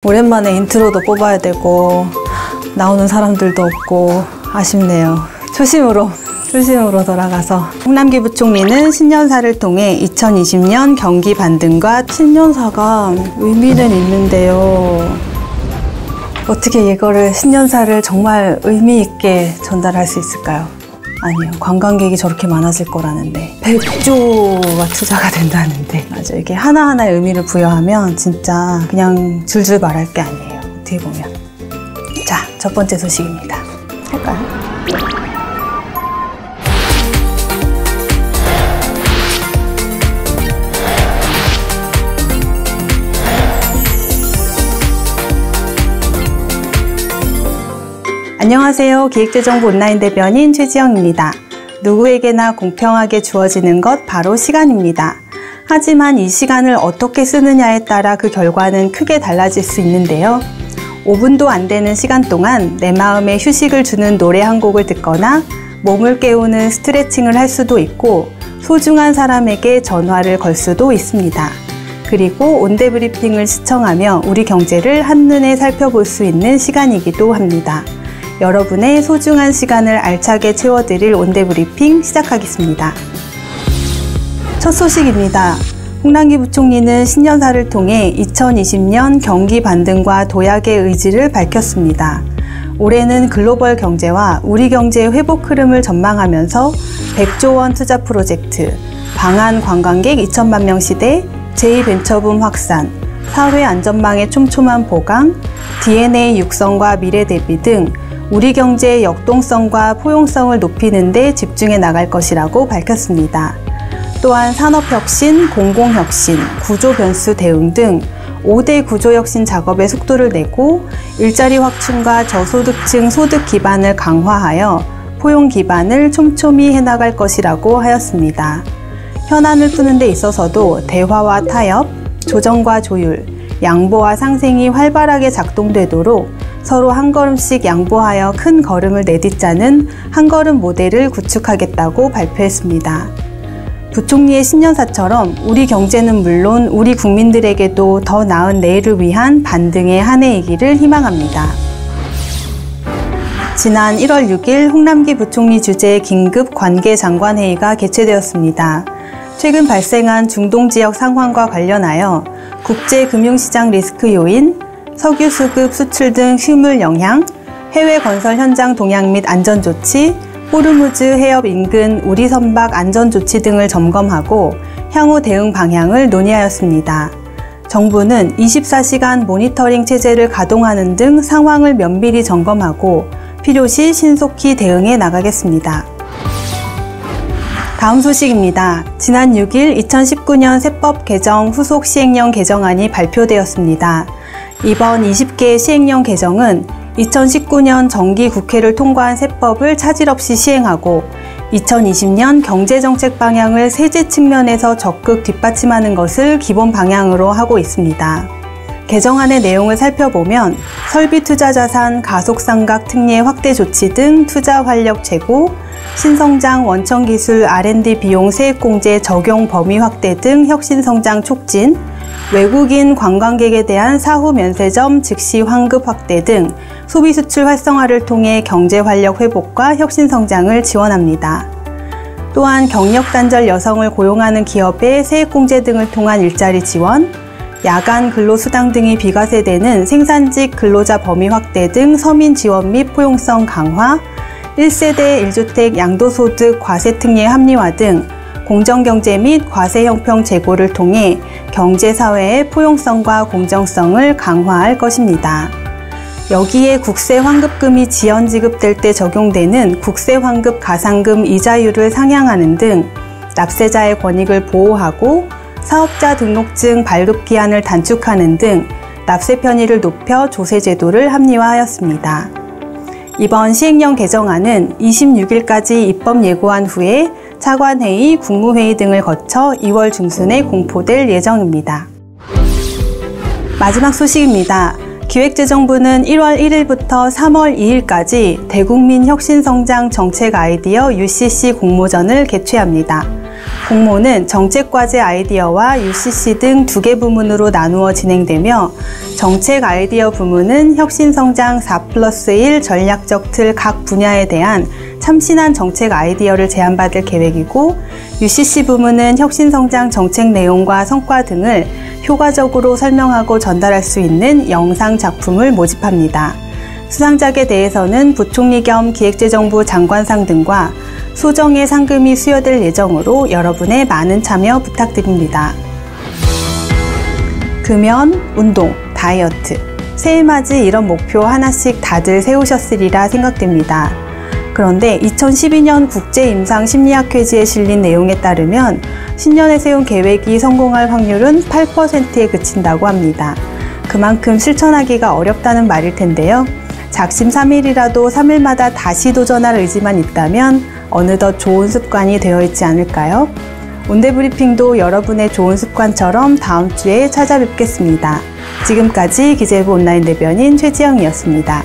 오랜만에 인트로도 뽑아야 되고 나오는 사람들도 없고 아쉽네요. 초심으로 돌아가서 홍남기 부총리는 신년사를 통해 2020년 경기 반등과 신년사가 의미는 있는데요. 어떻게 이거를 신년사를 정말 의미 있게 전달할 수 있을까요? 아니요. 관광객이 저렇게 많아질 거라는데 100조가 투자가 된다는데 맞아. 이게 하나하나의 의미를 부여하면 진짜 그냥 줄줄 말할 게 아니에요. 어떻게 보면. 자, 첫 번째 소식입니다. 할까요? 안녕하세요. 기획재정부 온라인 대변인 최지영입니다. 누구에게나 공평하게 주어지는 것 바로 시간입니다. 하지만 이 시간을 어떻게 쓰느냐에 따라 그 결과는 크게 달라질 수 있는데요. 5분도 안 되는 시간 동안 내 마음에 휴식을 주는 노래 한 곡을 듣거나 몸을 깨우는 스트레칭을 할 수도 있고 소중한 사람에게 전화를 걸 수도 있습니다. 그리고 온대브리핑을 시청하며 우리 경제를 한눈에 살펴볼 수 있는 시간이기도 합니다. 여러분의 소중한 시간을 알차게 채워드릴 온대브리핑 시작하겠습니다. 첫 소식입니다. 홍남기 부총리는 신년사를 통해 2020년 경기 반등과 도약의 의지를 밝혔습니다. 올해는 글로벌 경제와 우리 경제의 회복 흐름을 전망하면서 100조 원 투자 프로젝트, 방한 관광객 2천만 명 시대, 제2벤처붐 확산, 사회 안전망의 촘촘한 보강, DNA 육성과 미래 대비 등 우리 경제의 역동성과 포용성을 높이는 데 집중해 나갈 것이라고 밝혔습니다. 또한 산업혁신, 공공혁신, 구조변수 대응 등 5대 구조혁신 작업의 속도를 내고 일자리 확충과 저소득층 소득 기반을 강화하여 포용 기반을 촘촘히 해나갈 것이라고 하였습니다. 현안을 푸는 데 있어서도 대화와 타협, 조정과 조율, 양보와 상생이 활발하게 작동되도록 서로 한 걸음씩 양보하여 큰 걸음을 내딛자는 한 걸음 모델을 구축하겠다고 발표했습니다. 부총리의 신년사처럼 우리 경제는 물론 우리 국민들에게도 더 나은 내일을 위한 반등의 한 해이기를 희망합니다. 지난 1월 6일 홍남기 부총리 주재의 긴급 관계장관회의가 개최되었습니다. 최근 발생한 중동 지역 상황과 관련하여 국제금융시장 리스크 요인, 석유 수급 수출 등 실물 영향, 해외 건설 현장 동향 및 안전조치, 호르무즈 해협 인근 우리 선박 안전조치 등을 점검하고 향후 대응 방향을 논의하였습니다. 정부는 24시간 모니터링 체제를 가동하는 등 상황을 면밀히 점검하고 필요시 신속히 대응해 나가겠습니다. 다음 소식입니다. 지난 6일 2019년 세법 개정 후속 시행령 개정안이 발표되었습니다. 이번 20개 시행령 개정은 2019년 정기 국회를 통과한 세법을 차질 없이 시행하고 2020년 경제정책 방향을 세제 측면에서 적극 뒷받침하는 것을 기본 방향으로 하고 있습니다. 개정안의 내용을 살펴보면 설비 투자 자산 가속상각 특례 확대 조치 등 투자 활력 제고, 신성장 원천기술 R&D 비용 세액공제 적용 범위 확대 등 혁신성장 촉진, 외국인 관광객에 대한 사후 면세점 즉시 환급 확대 등 소비 수출 활성화를 통해 경제 활력 회복과 혁신 성장을 지원합니다. 또한 경력 단절 여성을 고용하는 기업의 세액공제 등을 통한 일자리 지원, 야간 근로수당 등이 비과세되는 생산직 근로자 범위 확대 등 서민 지원 및 포용성 강화, 1세대 1주택 양도소득 과세 특례 합리화 등 공정경제 및 과세 형평 제고를 통해 경제사회의 포용성과 공정성을 강화할 것입니다. 여기에 국세환급금이 지연 지급될 때 적용되는 국세환급 가상금 이자율을 상향하는 등 납세자의 권익을 보호하고 사업자 등록증 발급 기한을 단축하는 등 납세 편의를 높여 조세 제도를 합리화하였습니다. 이번 시행령 개정안은 26일까지 입법 예고한 후에 차관회의, 국무회의 등을 거쳐 2월 중순에 공포될 예정입니다. 마지막 소식입니다. 기획재정부는 1월 1일부터 3월 2일까지 대국민 혁신성장 정책 아이디어 UCC 공모전을 개최합니다. 공모는 정책과제 아이디어와 UCC 등 2개 부문으로 나누어 진행되며 정책 아이디어 부문은 혁신성장 4+1 전략적 틀 각 분야에 대한 참신한 정책 아이디어를 제안받을 계획이고 UCC 부문은 혁신성장 정책 내용과 성과 등을 효과적으로 설명하고 전달할 수 있는 영상 작품을 모집합니다. 수상작에 대해서는 부총리 겸 기획재정부 장관상 등과 소정의 상금이 수여될 예정으로 여러분의 많은 참여 부탁드립니다. 금연, 운동, 다이어트, 새해맞이 이런 목표 하나씩 다들 세우셨으리라 생각됩니다. 그런데 2012년 국제임상심리학회지에 실린 내용에 따르면 신년에 세운 계획이 성공할 확률은 8%에 그친다고 합니다. 그만큼 실천하기가 어렵다는 말일 텐데요. 작심삼일이라도 3일마다 다시 도전할 의지만 있다면 어느덧 좋은 습관이 되어 있지 않을까요? 온대브리핑도 여러분의 좋은 습관처럼 다음 주에 찾아뵙겠습니다. 지금까지 기재부 온라인 대변인 최지영이었습니다.